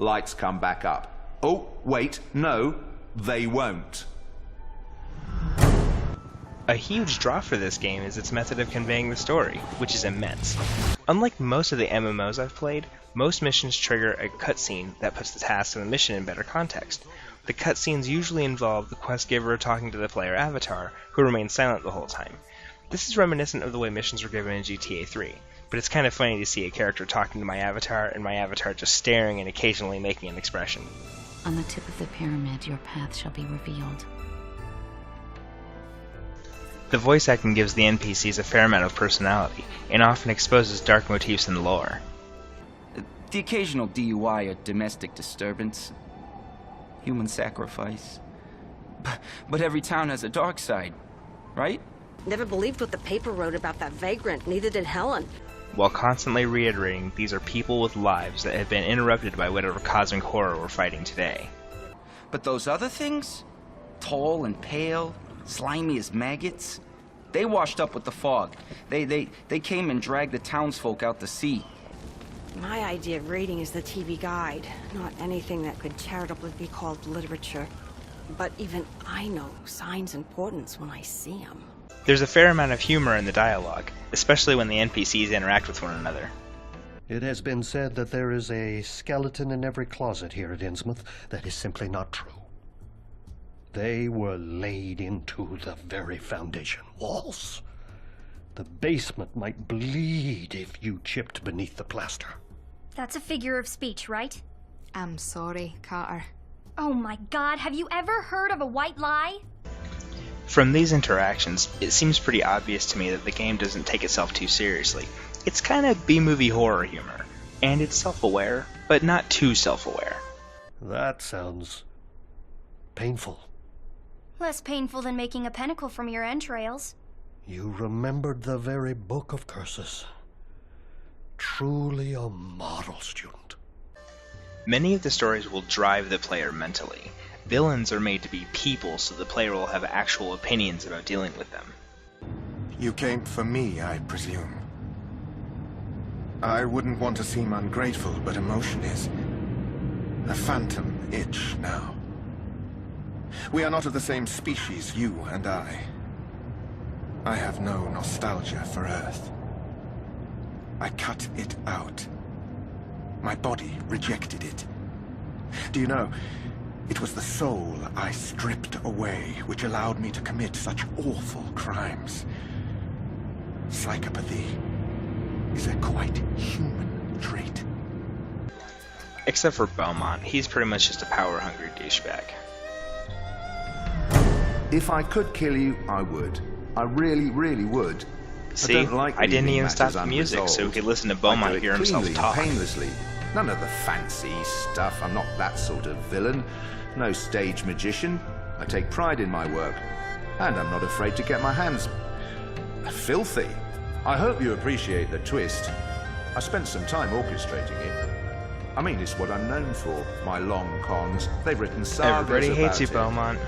Lights come back up. Oh, wait, no, they won't. A huge draw for this game is its method of conveying the story, which is immense. Unlike most of the MMOs I've played, most missions trigger a cutscene that puts the task and the mission in better context. The cutscenes usually involve the quest giver talking to the player avatar, who remains silent the whole time. This is reminiscent of the way missions were given in GTA 3, but it's kind of funny to see a character talking to my avatar and my avatar just staring and occasionally making an expression. On the tip of the pyramid, your path shall be revealed. The voice acting gives the NPCs a fair amount of personality, and often exposes dark motifs in the lore. The occasional DUI or domestic disturbance. Human sacrifice. But every town has a dark side, right? Never believed what the paper wrote about that vagrant, neither did Helen. While constantly reiterating these are people with lives that have been interrupted by whatever cosmic horror we're fighting today. But those other things? Tall and pale, slimy as maggots? They washed up with the fog. They came and dragged the townsfolk out to sea. My idea of reading is the TV guide, not anything that could charitably be called literature. But even I know signs and portents when I see them. There's a fair amount of humor in the dialogue, especially when the NPCs interact with one another. It has been said that there is a skeleton in every closet here at Innsmouth. That is simply not true. They were laid into the very foundation walls. The basement might bleed if you chipped beneath the plaster. That's a figure of speech, right? I'm sorry, Khaer. Oh my god, have you ever heard of a white lie? From these interactions, it seems pretty obvious to me that the game doesn't take itself too seriously. It's kind of B-movie horror humor, and it's self-aware, but not too self-aware. That sounds painful. Less painful than making a pentacle from your entrails. You remembered the very book of curses. Truly a model student. Many of the stories will drive the player mentally. Villains are made to be people, so the player will have actual opinions about dealing with them. You came for me, I presume. I wouldn't want to seem ungrateful, but emotion is a phantom itch now. We are not of the same species, you and I. I have no nostalgia for Earth. I cut it out. My body rejected it. Do you know, it was the soul I stripped away which allowed me to commit such awful crimes. Psychopathy is a quite human trait. Except for Beaumont, he's pretty much just a power-hungry douchebag. If I could kill you, I would. I really, really would. See, I didn't even stop the matters music so we could listen to I Beaumont do it hear himself cleanly, talk. painlessly. None of the fancy stuff. I'm not that sort of villain. No stage magician. I take pride in my work. And I'm not afraid to get my hands filthy. I hope you appreciate the twist. I spent some time orchestrating it. I mean, it's what I'm known for. My long cons. They've written sagas Everybody hates you, about it. Beaumont.